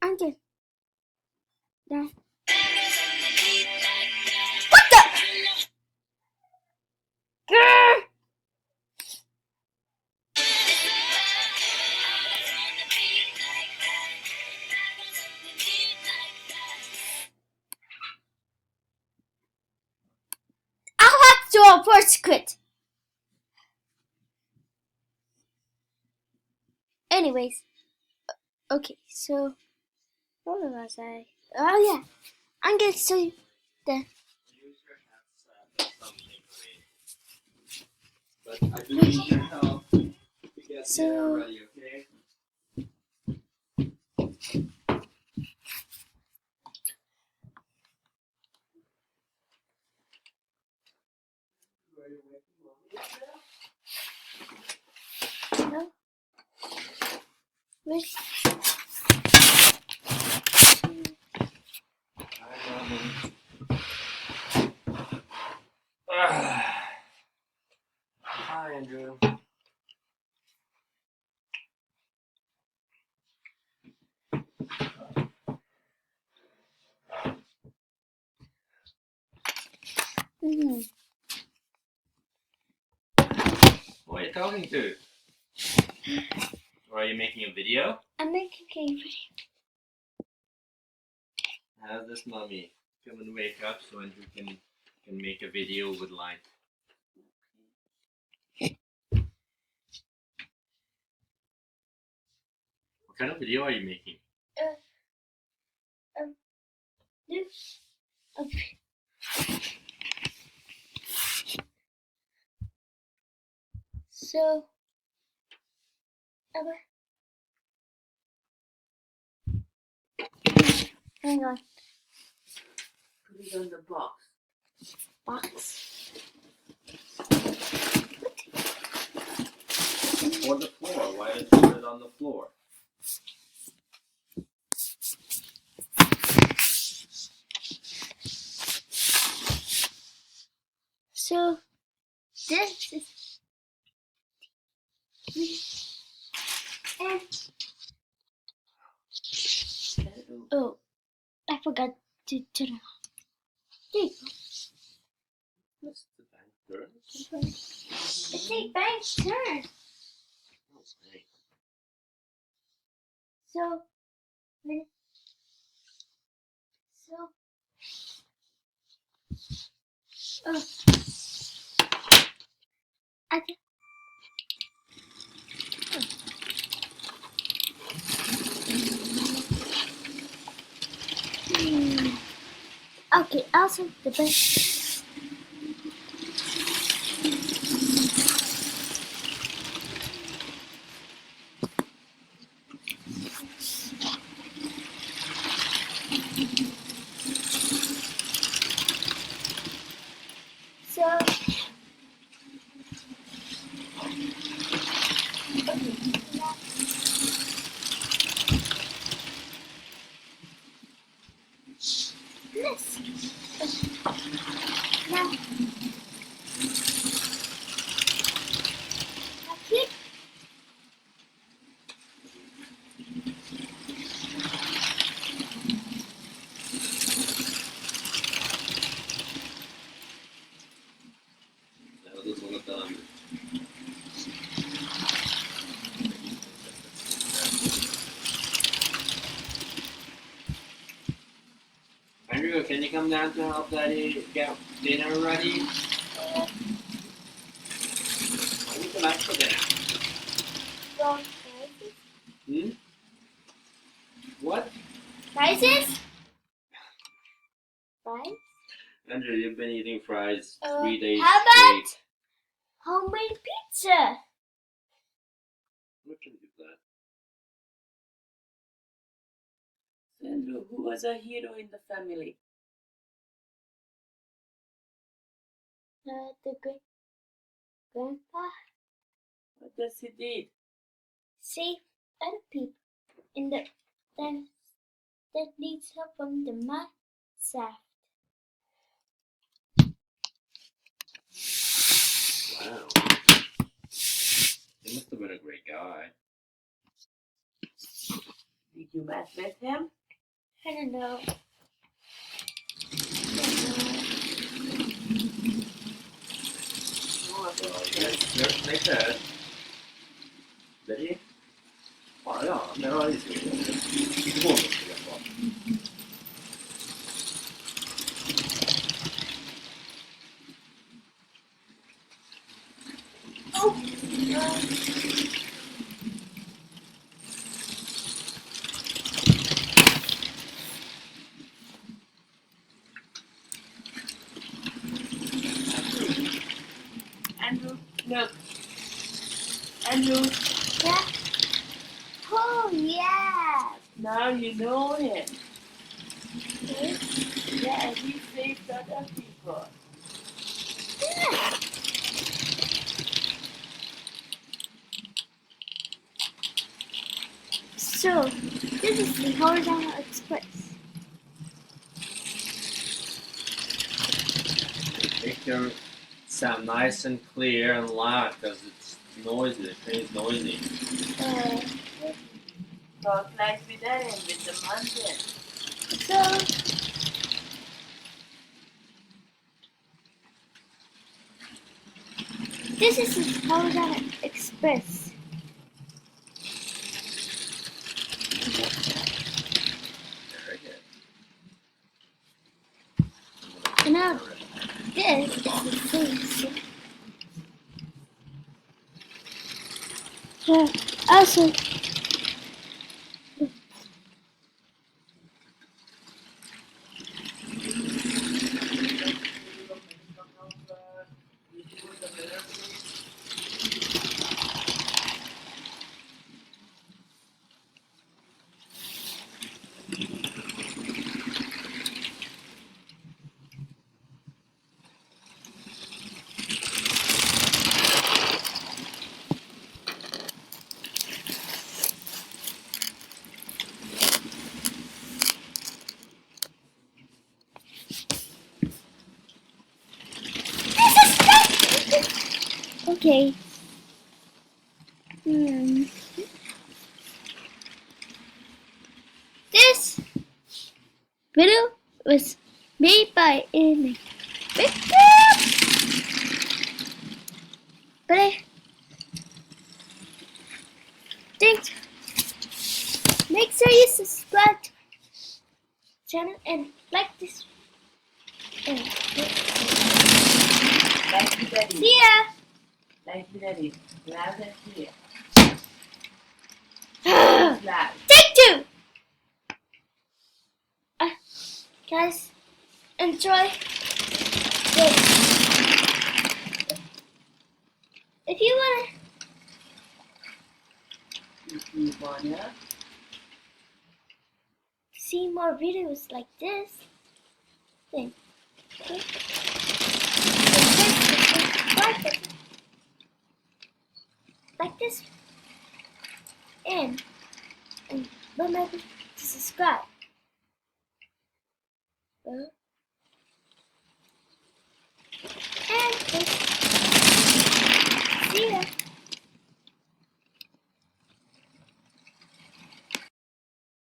Uncle. Dad. What the? Grr! I'll have to first quit. Anyways, okay, so what was I? Oh yeah, I'm gonna show you the. But I do need your help to get dinner ready, okay? No. Wait. Hi, Andrew. Mm-hmm. Who are you talking to? Or are you making a video? I'm making a video. How's this, mommy? Come and wake up so Andrew can make a video with light. What kind of video are you making? This. Okay. So. Hang on. Put it on the box. Box. Or the floor. Why did you put it on the floor? So this is and oh, I forgot to turn on. There you go. That's the bank turn. It's a bank's turn. Oh, hey. So when oh I can, okay, also the bank. So this. Now click. Now this one is done. Andrew, can you come down to help Daddy get dinner ready? What would you like for dinner? Hmm? What? Rices? Rice? Andrew, you've been eating fries 3 days How straight. about homemade pizza? We can do that. Andrew, who was a hero in the family? The great grandpa What does he did? save other people in the that needs help from the mud shaft. Wow. He must have been a great guy. Did You met with him? I don't know. Just like that. Ready? Ja, det var det. Det går inte så bra. Andrew, look. Andrew, Yeah. Oh yeah. now you know him. Okay. Yeah, he saved other people. Yeah. So this is the Horizontal Express. Make your sound nice and clear and loud because it's noisy. The train's noisy. Talk like with them with the mountain. So this is the Horizontal Express. Very good. And now this is the same. So also okay. This video was made by Amy Victor. But I think make sure you subscribe to my channel and like this. And Like with daddy. see ya. Like with daddy. Loud and clear. Take Loud. 2. Guys, enjoy this. If you wanna If you wanna. see more videos like this, then click the subscribe button like this and remember to subscribe.